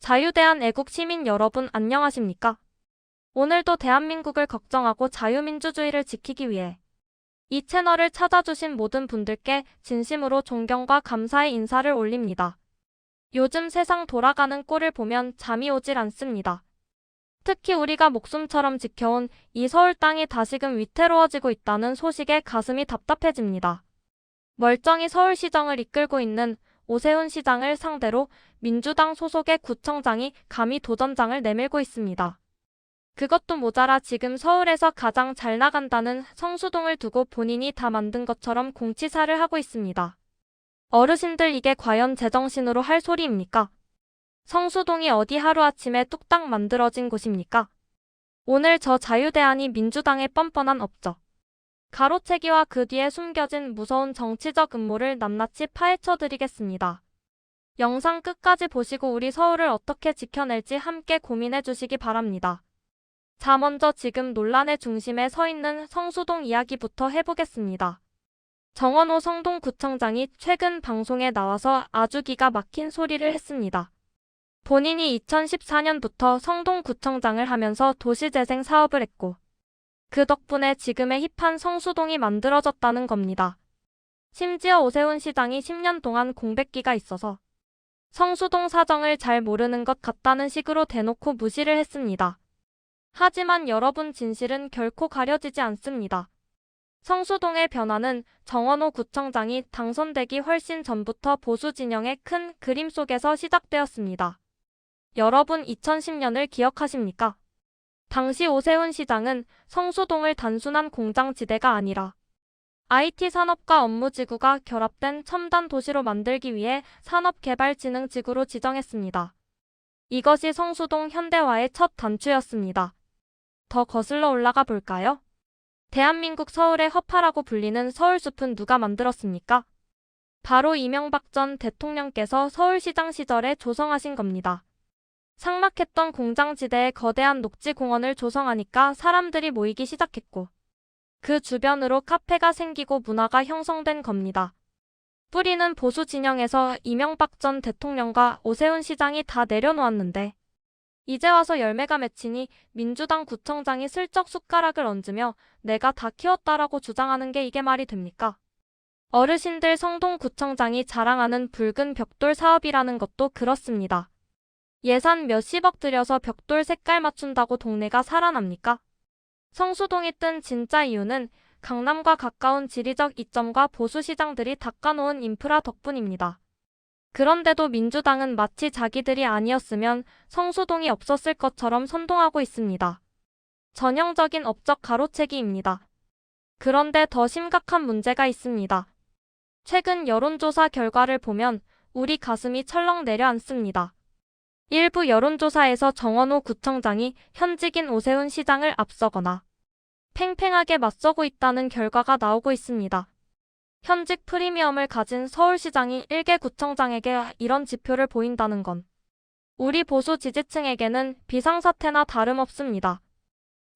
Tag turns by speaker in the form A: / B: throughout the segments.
A: 자유대한 애국 시민 여러분 안녕하십니까? 오늘도 대한민국을 걱정하고 자유민주주의를 지키기 위해 이 채널을 찾아주신 모든 분들께 진심으로 존경과 감사의 인사를 올립니다. 요즘 세상 돌아가는 꼴을 보면 잠이 오질 않습니다. 특히 우리가 목숨처럼 지켜온 이 서울 땅이 다시금 위태로워지고 있다는 소식에 가슴이 답답해집니다. 멀쩡히 서울시정을 이끌고 있는 오세훈 시장을 상대로 민주당 소속의 구청장이 감히 도전장을 내밀고 있습니다. 그것도 모자라 지금 서울에서 가장 잘 나간다는 성수동을 두고 본인이 다 만든 것처럼 공치사를 하고 있습니다. 어르신들 이게 과연 제정신으로 할 소리입니까? 성수동이 어디 하루아침에 뚝딱 만들어진 곳입니까? 오늘 저 자유대안이 민주당의 뻔뻔한 업적, 가로채기와 그 뒤에 숨겨진 무서운 정치적 음모를 낱낱이 파헤쳐드리겠습니다. 영상 끝까지 보시고 우리 서울을 어떻게 지켜낼지 함께 고민해 주시기 바랍니다. 자, 먼저 지금 논란의 중심에 서 있는 성수동 이야기부터 해보겠습니다. 정원호 성동구청장이 최근 방송에 나와서 아주 기가 막힌 소리를 했습니다. 본인이 2014년부터 성동구청장을 하면서 도시재생 사업을 했고 그 덕분에 지금의 힙한 성수동이 만들어졌다는 겁니다. 심지어 오세훈 시장이 10년 동안 공백기가 있어서 성수동 사정을 잘 모르는 것 같다는 식으로 대놓고 무시를 했습니다. 하지만 여러분, 진실은 결코 가려지지 않습니다. 성수동의 변화는 정원호 구청장이 당선되기 훨씬 전부터 보수 진영의 큰 그림 속에서 시작되었습니다. 여러분, 2010년을 기억하십니까? 당시 오세훈 시장은 성수동을 단순한 공장지대가 아니라 IT 산업과 업무지구가 결합된 첨단 도시로 만들기 위해 산업개발진흥지구로 지정했습니다. 이것이 성수동 현대화의 첫 단추였습니다. 더 거슬러 올라가 볼까요? 대한민국 서울의 허파라고 불리는 서울숲은 누가 만들었습니까? 바로 이명박 전 대통령께서 서울시장 시절에 조성하신 겁니다. 삭막했던 공장지대에 거대한 녹지공원을 조성하니까 사람들이 모이기 시작했고 그 주변으로 카페가 생기고 문화가 형성된 겁니다. 뿌리는 보수 진영에서 이명박 전 대통령과 오세훈 시장이 다 내려놓았는데 이제 와서 열매가 맺히니 민주당 구청장이 슬쩍 숟가락을 얹으며 내가 다 키웠다라고 주장하는 게 이게 말이 됩니까? 어르신들, 성동구청장이 자랑하는 붉은 벽돌 사업이라는 것도 그렇습니다. 예산 몇십억 들여서 벽돌 색깔 맞춘다고 동네가 살아납니까? 성수동이 뜬 진짜 이유는 강남과 가까운 지리적 이점과 보수 시장들이 닦아놓은 인프라 덕분입니다. 그런데도 민주당은 마치 자기들이 아니었으면 성수동이 없었을 것처럼 선동하고 있습니다. 전형적인 업적 가로채기입니다. 그런데 더 심각한 문제가 있습니다. 최근 여론조사 결과를 보면 우리 가슴이 철렁 내려앉습니다. 일부 여론조사에서 정원호 구청장이 현직인 오세훈 시장을 앞서거나 팽팽하게 맞서고 있다는 결과가 나오고 있습니다. 현직 프리미엄을 가진 서울시장이 일개 구청장에게 이런 지표를 보인다는 건 우리 보수 지지층에게는 비상사태나 다름없습니다.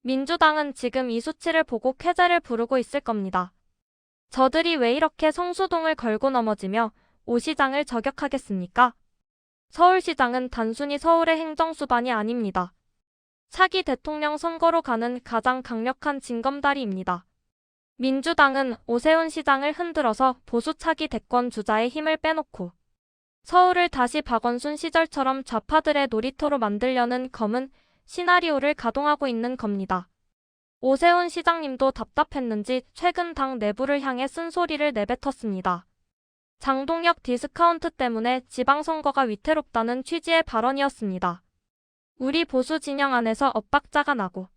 A: 민주당은 지금 이 수치를 보고 쾌재를 부르고 있을 겁니다. 저들이 왜 이렇게 성수동을 걸고 넘어지며 오 시장을 저격하겠습니까? 서울시장은 단순히 서울의 행정수반이 아닙니다. 차기 대통령 선거로 가는 가장 강력한 징검다리입니다. 민주당은 오세훈 시장을 흔들어서 보수 차기 대권 주자의 힘을 빼놓고 서울을 다시 박원순 시절처럼 좌파들의 놀이터로 만들려는 검은 시나리오를 가동하고 있는 겁니다. 오세훈 시장님도 답답했는지 최근 당 내부를 향해 쓴소리를 내뱉었습니다. 장동혁 디스카운트 때문에 지방선거가 위태롭다는 취지의 발언이었습니다. 우리 보수 진영 안에서 엇박자가 나고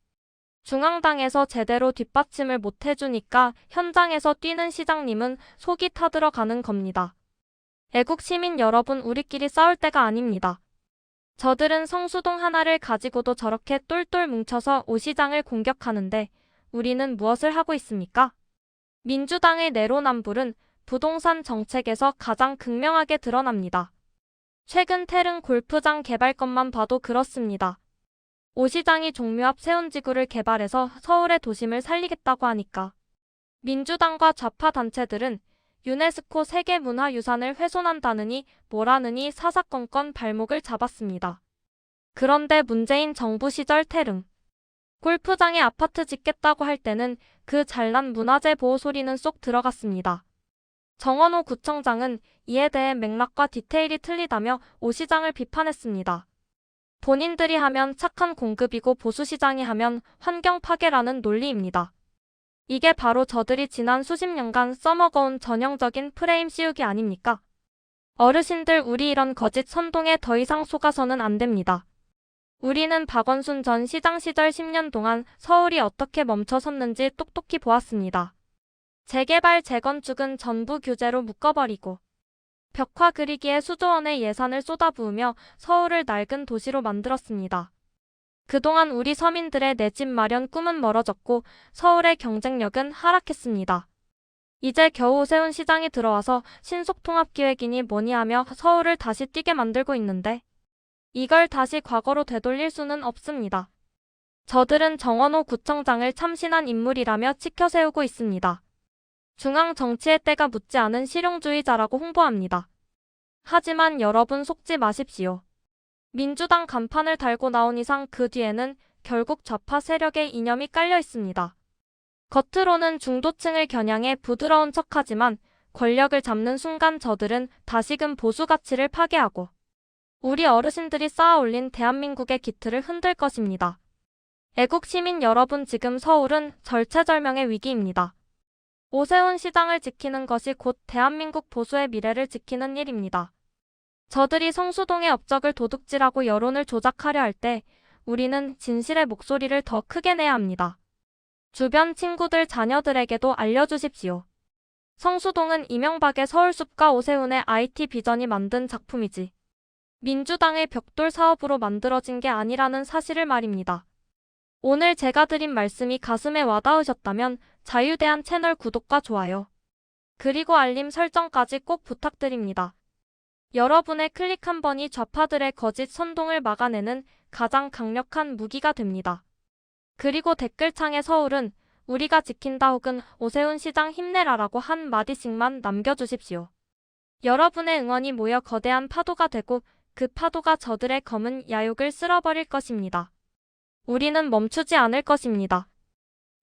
A: 중앙당에서 제대로 뒷받침을 못 해주니까 현장에서 뛰는 시장님은 속이 타들어가는 겁니다. 애국 시민 여러분, 우리끼리 싸울 때가 아닙니다. 저들은 성수동 하나를 가지고도 저렇게 똘똘 뭉쳐서 오 시장을 공격하는데 우리는 무엇을 하고 있습니까? 민주당의 내로남불은 부동산 정책에서 가장 극명하게 드러납니다. 최근 태릉 골프장 개발 것만 봐도 그렇습니다. 오 시장이 종묘 앞 세운지구를 개발해서 서울의 도심을 살리겠다고 하니까 민주당과 좌파 단체들은 유네스코 세계문화유산을 훼손한다느니 뭐라느니 사사건건 발목을 잡았습니다. 그런데 문재인 정부 시절 태릉 골프장에 아파트 짓겠다고 할 때는 그 잘난 문화재 보호 소리는 쏙 들어갔습니다. 정원호 구청장은 이에 대해 맥락과 디테일이 틀리다며 오 시장을 비판했습니다. 본인들이 하면 착한 공급이고 보수시장이 하면 환경 파괴라는 논리입니다. 이게 바로 저들이 지난 수십 년간 써먹어온 전형적인 프레임 씌우기 아닙니까? 어르신들, 우리 이런 거짓 선동에 더 이상 속아서는 안 됩니다. 우리는 박원순 전 시장 시절 10년 동안 서울이 어떻게 멈춰섰는지 똑똑히 보았습니다. 재개발, 재건축은 전부 규제로 묶어버리고 벽화 그리기에 수조 원의 예산을 쏟아부으며 서울을 낡은 도시로 만들었습니다. 그동안 우리 서민들의 내 집 마련 꿈은 멀어졌고 서울의 경쟁력은 하락했습니다. 이제 겨우 오세훈 시장이 들어와서 신속통합기획이니 뭐니 하며 서울을 다시 뛰게 만들고 있는데 이걸 다시 과거로 되돌릴 수는 없습니다. 저들은 정원호 구청장을 참신한 인물이라며 치켜세우고 있습니다. 중앙 정치의 때가 묻지 않은 실용주의자라고 홍보합니다. 하지만 여러분 속지 마십시오. 민주당 간판을 달고 나온 이상 그 뒤에는 결국 좌파 세력의 이념이 깔려 있습니다. 겉으로는 중도층을 겨냥해 부드러운 척하지만 권력을 잡는 순간 저들은 다시금 보수 가치를 파괴하고 우리 어르신들이 쌓아올린 대한민국의 기틀을 흔들 것입니다. 애국 시민 여러분, 지금 서울은 절체절명의 위기입니다. 오세훈 시장을 지키는 것이 곧 대한민국 보수의 미래를 지키는 일입니다. 저들이 성수동의 업적을 도둑질하고 여론을 조작하려 할 때 우리는 진실의 목소리를 더 크게 내야 합니다. 주변 친구들, 자녀들에게도 알려주십시오. 성수동은 이명박의 서울숲과 오세훈의 IT 비전이 만든 작품이지 민주당의 벽돌 사업으로 만들어진 게 아니라는 사실을 말입니다. 오늘 제가 드린 말씀이 가슴에 와닿으셨다면 자유대한 채널 구독과 좋아요, 그리고 알림 설정까지 꼭 부탁드립니다. 여러분의 클릭 한 번이 좌파들의 거짓 선동을 막아내는 가장 강력한 무기가 됩니다. 그리고 댓글창에 서울은 우리가 지킨다 혹은 오세훈 시장 힘내라라고 한 마디씩만 남겨주십시오. 여러분의 응원이 모여 거대한 파도가 되고 그 파도가 저들의 검은 야욕을 쓸어버릴 것입니다. 우리는 멈추지 않을 것입니다.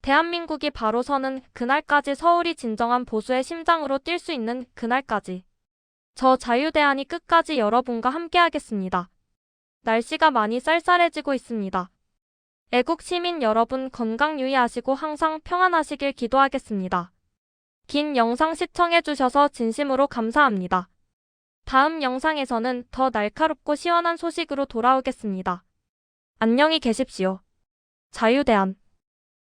A: 대한민국이 바로 서는 그날까지, 서울이 진정한 보수의 심장으로 뛸 수 있는 그날까지 저 자유대안이 끝까지 여러분과 함께하겠습니다. 날씨가 많이 쌀쌀해지고 있습니다. 애국 시민 여러분, 건강 유의하시고 항상 평안하시길 기도하겠습니다. 긴 영상 시청해주셔서 진심으로 감사합니다. 다음 영상에서는 더 날카롭고 시원한 소식으로 돌아오겠습니다. 안녕히 계십시오. 자유대안.